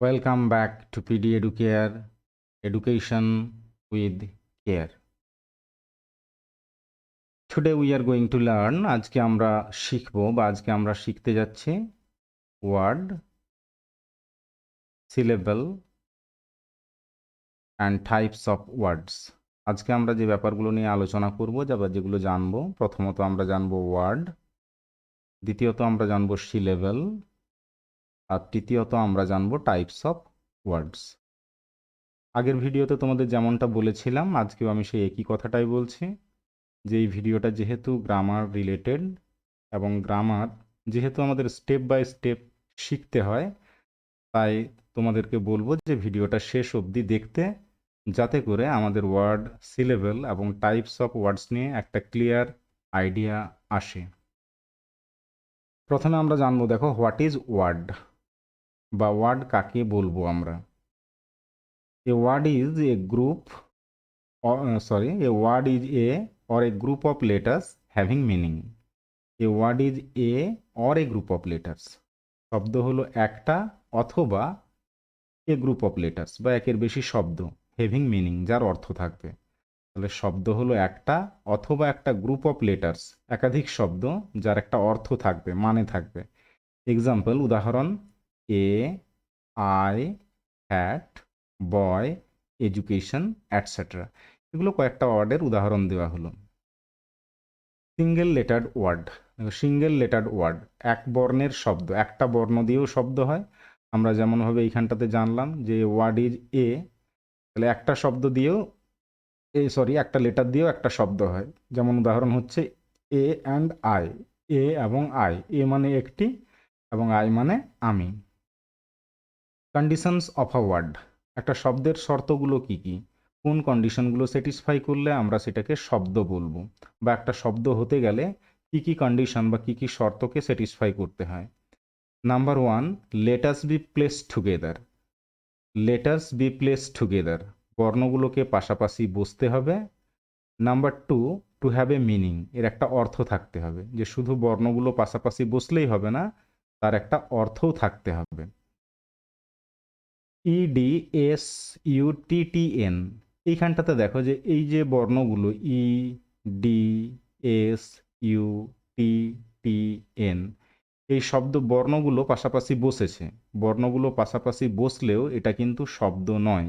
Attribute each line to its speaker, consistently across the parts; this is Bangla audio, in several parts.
Speaker 1: Welcome back to PD Educare, Education with Care. Today we are going to learn, আজকে আমরা শিখবো বা আজকে আমরা শিখতে যাচ্ছি word, syllable and types of words. আজকে আমরা যে ব্যাপারগুলো নিয়ে আলোচনা করব যেগুলো জানবো, প্রথমত আমরা জানবো word, দ্বিতীয়ত আমরা জানবো syllable, আর তৃতীয়ত আমরা জানবো types of words. আগের ভিডিওতে তোমাদের যেমনটা বলেছিলাম আজকেও আমি সেই একই কথাটাই বলছি যে এই ভিডিওটা যেহেতু গ্রামার রিলেটেড এবং গ্রামার যেহেতু আমাদের স্টেপ বাই স্টেপ শিখতে হয়, তাই তোমাদেরকে বলবো যে ভিডিওটা শেষ অবধি দেখতে, যাতে করে আমাদের ওয়ার্ড, সিলেবেল এবং টাইপস অফ ওয়ার্ডস নিয়ে একটা ক্লিয়ার আইডিয়া আসে। প্রথমে আমরা জানবো, দেখো, হোয়াট ইজ ওয়ার্ড বা ওয়ার্ড কাকে বলবো আমরা। A word is a group a word is a or a group of letters having meaning. A word is a or a group of letters. শব্দ হলো একটা অথবা এ গ্রুপ অফ লেটার্স বা একের বেশি শব্দ, হ্যাভিং মিনিং, যার অর্থ থাকবে। তাহলে শব্দ হলো একটা অথবা একটা গ্রুপ অফ লেটার্স, একাধিক শব্দ যার একটা অর্থ থাকবে, মানে থাকবে। এক্সাম্পল, উদাহরণ, a, I, hat, boy, education, etcetera. এগুলো কয়েকটা ওয়ার্ডের উদাহরণ দেওয়া হলো। Single lettered word, single lettered word, এক বর্ণের শব্দ, একটা বর্ণ দিয়েও শব্দ হয়। আমরা যেমনভাবে এইখানটাতে জানলাম যে ওয়ার্ড ইজ এ, তাহলে একটা শব্দ দিয়েও একটা লেটার দিয়েও একটা শব্দ হয়। যেমন উদাহরণ হচ্ছে এ অ্যান্ড আই, এ এবং আই, এ মানে একটি এবং আই মানে আমি। কন্ডিশনস অফ আ ওয়ার্ড, একটা শব্দের শর্তগুলো কি কি, কোন কন্ডিশনগুলো স্যাটিসফাই করলে আমরা সেটাকে শব্দ বলবো, বা একটা শব্দ হতে গেলে কি কি কন্ডিশন বা কি কি শর্তকে স্যাটিসফাই করতে হয়। Number one, letters be place together. Letters be place together, বর্ণগুলোকে পাশাপাশি বসতে হবে। Number two, to have a meaning, এর একটা অর্থ থাকতে হবে, যে শুধু বর্ণগুলো পাশাপাশি বসলেই হবে না, তার একটা অর্থও থাকতে হবে। EDSUTTN, এইখানটাতে দেখো যে এই যে বর্ণগুলো EDSUTTN, এই শব্দ বর্ণগুলো পাশাপাশি বসেছে। বর্ণগুলো পাশাপাশি বসলেও এটা কিন্তু শব্দ নয়,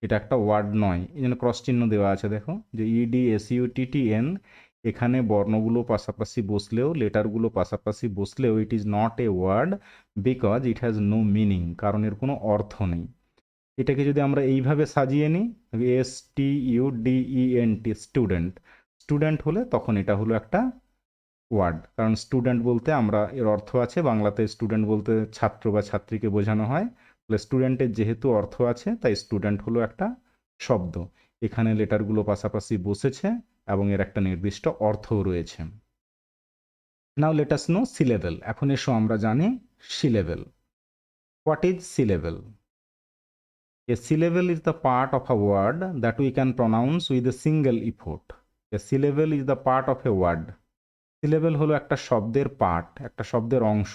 Speaker 1: এটা একটা ওয়ার্ড নয়। এই জন্য ক্রস চিহ্ন দেওয়া আছে, দেখো যে EDSUTTN, এখানে বর্ণগুলো পাশাপাশি বসলেও, লেটারগুলো পাশাপাশি বসলেও it is not a word because it has no meaning, কারণ এর কোনো অর্থ নেই। এটাকে যদি আমরা এইভাবে সাজিয়ে নিই, STUDENT, স্টুডেন্ট, স্টুডেন্ট হলে তখন এটা হলো একটা ওয়ার্ড। কারণ স্টুডেন্ট বলতে আমরা, এর অর্থ আছে, বাংলাতে স্টুডেন্ট বলতে ছাত্র বা ছাত্রীকে বোঝানো হয়। তাহলে স্টুডেন্টের যেহেতু অর্থ আছে, তাই স্টুডেন্ট হলো একটা শব্দ। এখানে লেটারগুলো পাশাপাশি বসেছে এবং এর একটা নির্দিষ্ট অর্থও রয়েছে। নাও লেট আস নো সিলেবেল। এখন এসো আমরা জানি syllable. What is syllable? A syllable is the part of a word that we can pronounce with a single effort. A syllable is the part of a word. Syllable হলো একটা শব্দের পার্ট, একটা শব্দের অংশ,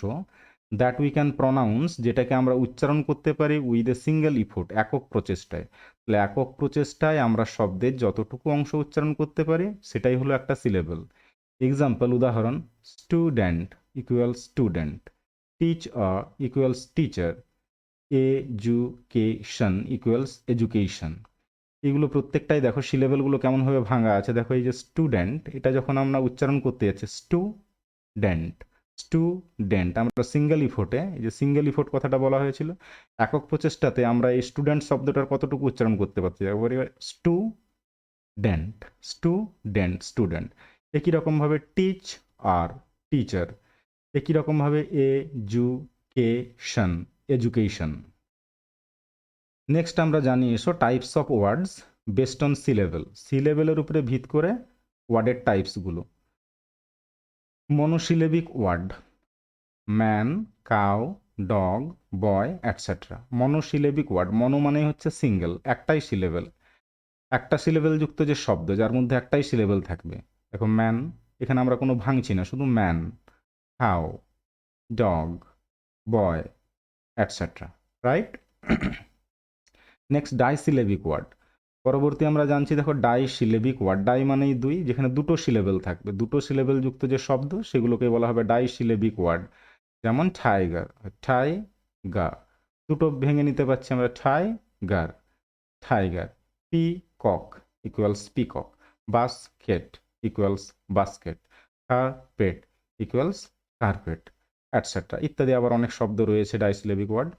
Speaker 1: that we can pronounce, যেটাকে আমরা উচ্চারণ করতে পারি with a single effort, একক প্রচেষ্টায়। তাহলে একক প্রচেষ্টায় আমরা শব্দের যতটুকু অংশ উচ্চারণ করতে পারি সেটাই হলো একটা সিলেবল। এক্সাম্পল, উদাহরণ, student equal student, teacher equals teacher, education equals education. এগুলো প্রত্যেকটাই দেখো সিলেবেলগুলো কেমনভাবে ভাঙা আছে। দেখো এই যে স্টুডেন্ট, এটা যখন আমরা উচ্চারণ করতে যাচ্ছি স্টুডেন্ট, স্টুডেন্ট, আমরা সিঙ্গেল ইফোর্টে, এই যে সিঙ্গেল ইফোর্ট কথাটা বলা হয়েছিল, একক প্রচেষ্টাতে আমরা এই স্টুডেন্ট শব্দটার কতটুকু উচ্চারণ করতে পারছি, স্টুডেন্ট, স্টুডেন্ট, স্টুডেন্ট। একই রকমভাবে টিচ আর টিচার, একই রকমভাবে এডুকেশন, এডুকেশন। নেক্সট আমরা জানি এসো types of words based on syllable. সিলেবেলের উপরে ভিত করে ওয়ার্ডের টাইপসগুলো। Monosyllabic word, man, cow, dog, boy, etcetera. Monosyllabic word, mono মানে হচ্ছে সিঙ্গেল, একটাই সিলেবেল, একটা সিলেবেল যুক্ত যে শব্দ যার মধ্যে একটাই সিলেবেল থাকবে। দেখো ম্যান, এখানে আমরা কোনো ভাঙছি না, শুধু man, cow, dog, boy, etcetera, right? Next disyllabic word. পরবর্তী আমরা জানছি দেখো ডাইসিলেবিক ওয়ার্ড। ডাই মানেই দুই, যেখানে দুটো সিলেবেল থাকবে, দুটো সিলেবেল যুক্ত যে শব্দ সেগুলোকে বলা হবে ডাইসিলেবিক ওয়ার্ড। যেমন টাইগার, ঠাই গা, দুটো ভেঙে নিতে পারছি আমরা, tiger, tiger. Peacock equals peacock, basket equals basket, carpet equals carpet, etcetera ইত্যাদি আবার অনেক শব্দ রয়েছে disyllabic word.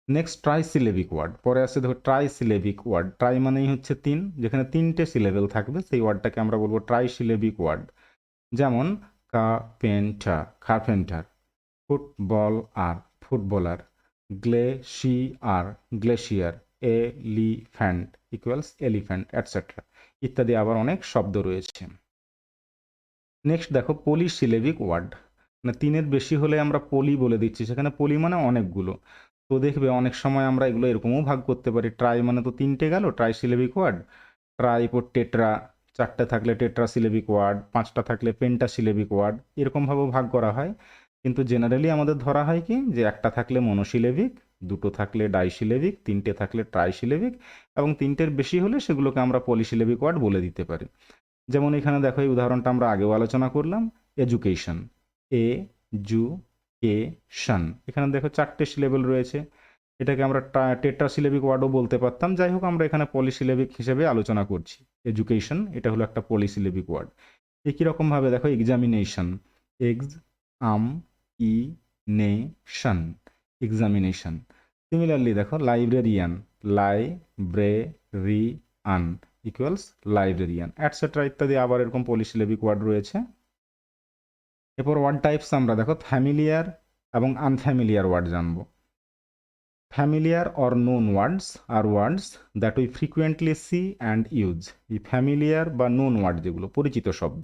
Speaker 1: Next trisyllabic word, পরে আছে দেখো ট্রাইসিলেবিক ওয়ার্ড। ট্রাই মানেই হচ্ছে তিন, যেখানে তিনটে সিলেবেল থাকবে সেই ওয়ার্ডটাকে আমরা বলবো ট্রাইসিলেবিক ওয়ার্ড। যেমন কার্পেন্টার, কার্পেন্টার, ফুটবল আর footballer, glacier, glacier, elephant equals elephant, etcetera ইত্যাদি আবার অনেক শব্দ রয়েছে। নেক্সট দেখো পলিসিলেবিক ওয়ার্ড, মানে তিনের বেশি হলে আমরা পলি বলে দিচ্ছি, সেখানে পলি মানে অনেকগুলো। তো দেখবে অনেক সময় আমরা এগুলো এরকমও ভাগ করতে পারি, ট্রাই মানে তো তিনটে গেল, ট্রাইসিলেবিক ওয়ার্ড। ট্রাই পর টেট্রা, চারটে থাকলে টেট্রাসিলেবিক ওয়ার্ড, পাঁচটা থাকলে পেন্টাসিলেবিক ওয়ার্ড, এরকমভাবেও ভাগ করা হয়। কিন্তু জেনারেলি আমাদের ধরা হয় কি, যে একটা থাকলে মনোসিলেবিক, দুটো থাকলে ডাইসিলেবিক, তিনটে থাকলে ট্রাইসিলেবিক, এবং তিনটের বেশি হলে সেগুলোকে আমরা পলিসিলেবিক ওয়ার্ড বলে দিতে পারি। যেমন এখানে দেখো এই উদাহরণটা আমরা আগেও আলোচনা করলাম, এডুকেশন, এ জু কে শান, এখানে দেখো চারটে সিলেবেল রয়েছে, এটাকে আমরা টেট্রাসিলেবিক ওয়ার্ডও বলতে পারতাম। যাই হোক, আমরা এখানে পলিসিলেবিক হিসেবে আলোচনা করছি। এডুকেশন এটা হলো একটা পলিসিলেবিক ওয়ার্ড। একই রকমভাবে দেখো এক্সামিনেশন, এক্স আম ই নে শান, এক্সামিনেশন। সিমিলারলি দেখো librarian, librarian equals librarian, etcetera ইত্যাদি আবার এরকম পলিসিলেবিক ওয়ার্ড রয়েছে। এরপর ওয়ার্ড টাইপস আমরা দেখো ফ্যামিলিয়ার এবং আনফ্যামিলিয়ার ওয়ার্ড জানবো। Familiar or known words are words that we frequently see and use. এই ফ্যামিলিয়ার বা নোন ওয়ার্ড যেগুলো পরিচিত শব্দ,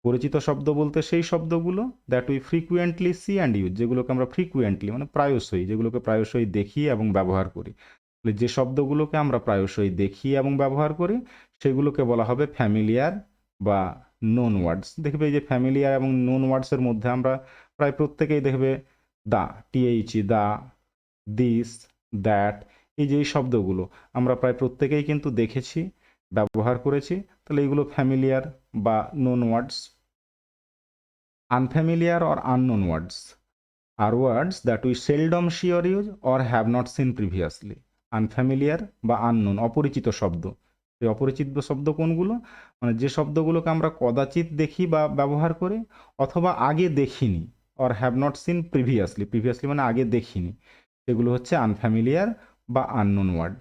Speaker 1: পরিচিত শব্দ বলতে সেই শব্দগুলো that we frequently see and use, যেগুলোকে আমরা ফ্রিকুয়েন্টলি মানে প্রায়শই, যেগুলোকে প্রায়শই দেখি এবং ব্যবহার করি। যে শব্দগুলোকে আমরা প্রায়শই দেখি এবং ব্যবহার করি সেগুলোকে বলা হবে ফ্যামিলিয়ার বা নোন ওয়ার্ডস। দেখবে এই যে ফ্যামিলিয়ার এবং নোন ওয়ার্ডসের মধ্যে আমরা প্রায় প্রত্যেকেই দেখবে দা, টিএইচই, দা, দিস, দ্যাট, এই যে এই শব্দগুলো আমরা প্রায় প্রত্যেকেই কিন্তু দেখেছি, ব্যবহার করেছি, তাহলে এইগুলো ফ্যামিলিয়ার বা known words. Unfamiliar or unknown words are words that we seldom see or use or have not seen previously. Unfamiliar বা আননোন অপরিচিত শব্দ। এই অপরিচিত শব্দ কোনগুলো, মানে যে শব্দগুলোকে আমরা কদাচিৎ দেখি বা ব্যবহার করি, অথবা আগে দেখিনি, or have not seen previously, previously মানে আগে দেখিনি, সেগুলো হচ্ছে আনফ্যামিলিয়ার বা unknown word.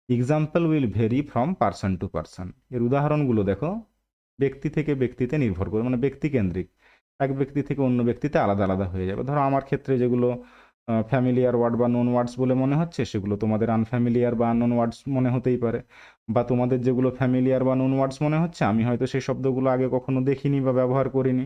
Speaker 1: Example will vary from person to person. এর উদাহরণগুলো দেখো ব্যক্তি থেকে ব্যক্তিতে নির্ভর করে, মানে ব্যক্তিকেন্দ্রিক, এক ব্যক্তি থেকে অন্য ব্যক্তিতে আলাদা আলাদা হয়ে যাবে। ধরো আমার ক্ষেত্রে যেগুলো ফ্যামিলিয়ার ওয়ার্ড বা নন ওয়ার্ডস বলে মনে হচ্ছে সেগুলো তোমাদের আনফ্যামিলিয়ার বা আননোন ওয়ার্ডস মনে হতেই পারে, বা তোমাদের যেগুলো ফ্যামিলিয়ার বা নন ওয়ার্ডস মনে হচ্ছে আমি হয়তো সেই শব্দগুলো আগে কখনো দেখিনি বা ব্যবহার করিনি,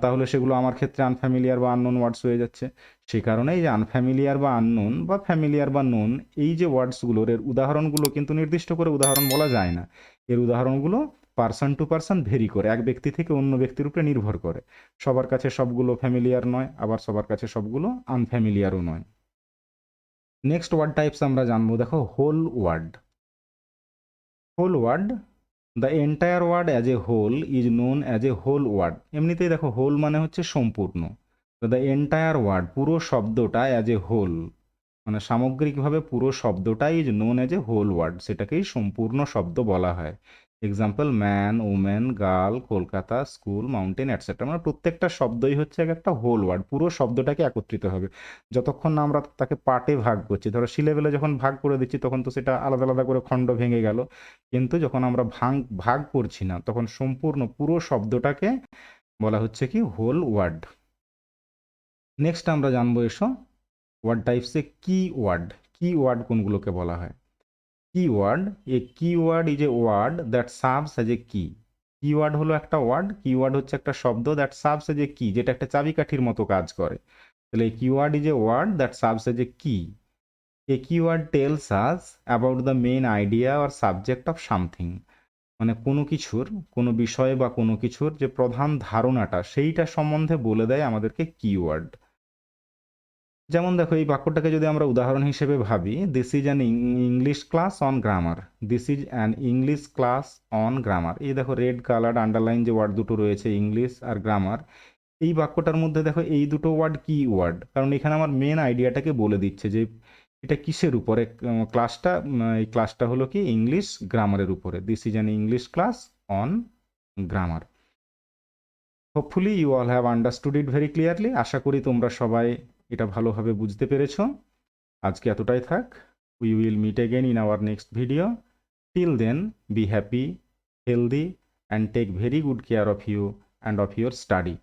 Speaker 1: তাহলে সেগুলো আমার ক্ষেত্রে আনফ্যামিলিয়ার বা আননোন ওয়ার্ডস হয়ে যাচ্ছে। সেই কারণেই যে আনফ্যামিলিয়ার বা আননোন বা ফ্যামিলিয়ার বা নোন, এই যে ওয়ার্ডসগুলোর এর উদাহরণগুলো কিন্তু নির্দিষ্ট করে উদাহরণ বলা যায় না। এর উদাহরণগুলো পার্সন টু পার্সন ভেরি করে, এক ব্যক্তি থেকে অন্য ব্যক্তির উপরে নির্ভর করে। সবার কাছে সবগুলো ফ্যামিলিয়ার নয়, আবার সবার কাছে সবগুলো আনফ্যামিলিয়ারও নয়। নেক্সট ওয়ার্ড টাইপস আমরা জানবো দেখো whole word. Whole word, the entire word as a whole is known as a whole word. এমনিতেই দেখো হোল মানে হচ্ছে সম্পূর্ণ, তো দ্য এন্টায়ার ওয়ার্ড পুরো শব্দটা অ্যাজ এ হোল মানে সামগ্রিকভাবে পুরো শব্দটাই is known as a whole word, সেটাকেই সম্পূর্ণ শব্দ বলা হয়। Example man, woman, girl, Kolkata, school, mountain, etcetera, মানে প্রত্যেকটা শব্দই হচ্ছে এক একটা হোল ওয়ার্ড, পুরো শব্দটাকে একত্রিত হবে। যতক্ষণ না আমরা তাকে পার্টে ভাগ করছি, ধরো সিলেবেলে যখন ভাগ করে দিচ্ছি তখন তো সেটা আলাদা আলাদা করে খণ্ড ভেঙে গেল, কিন্তু যখন আমরা ভাগ করছি না তখন সম্পূর্ণ পুরো শব্দটাকে বলা হচ্ছে কি হোল ওয়ার্ড। নেক্সট আমরা জানবো এসো ওয়ার্ড টাইপসে কি ওয়ার্ড। কি ওয়ার্ড কোনগুলোকে বলা হয়? Keyword, a keyword is a word that serves as a key. Keyword হলো একটা ওয়ার্ড, কিওয়ার্ড হচ্ছে একটা শব্দ দ্যাট সার্ভস এজ এ কি, যেটা একটা চাবিকাঠির মতো কাজ করে। তাহলে এই keyword is a word that serves as a key. A keyword tells us about the main idea or subject of something, মানে কোনো কিছুর, কোনো বিষয়ে বা কোনো কিছুর যে প্রধান ধারণাটা সেইটা সম্বন্ধে বলে দেয় আমাদেরকে কিওয়ার্ড। যেমন দেখো এই বাক্যটাকে যদি আমরা উদাহরণ হিসেবে ভাবি, this is an English class on grammar, this is an English class on grammar. এই দেখো রেড কালার আন্ডারলাইন যে ওয়ার্ড দুটো রয়েছে ইংলিশ আর গ্রামার, এই বাক্যটার মধ্যে দেখো এই দুটো ওয়ার্ড কি ওয়ার্ড, কারণ এখানে আমার মেন আইডিয়াটাকে বলে দিচ্ছে যে এটা কিসের উপরে ক্লাসটা। এই ক্লাসটা হলো কি ইংলিশ গ্রামারের উপরে, this is an English class on grammar. Hopefully you all have understood it very clearly. আশা করি তোমরা সবাই এটা ভালোভাবে বুঝতে পেরেছো। আজকে এতটাই থাক। We will meet again in our next video. Till then be happy, healthy and take very good care of you and of your study.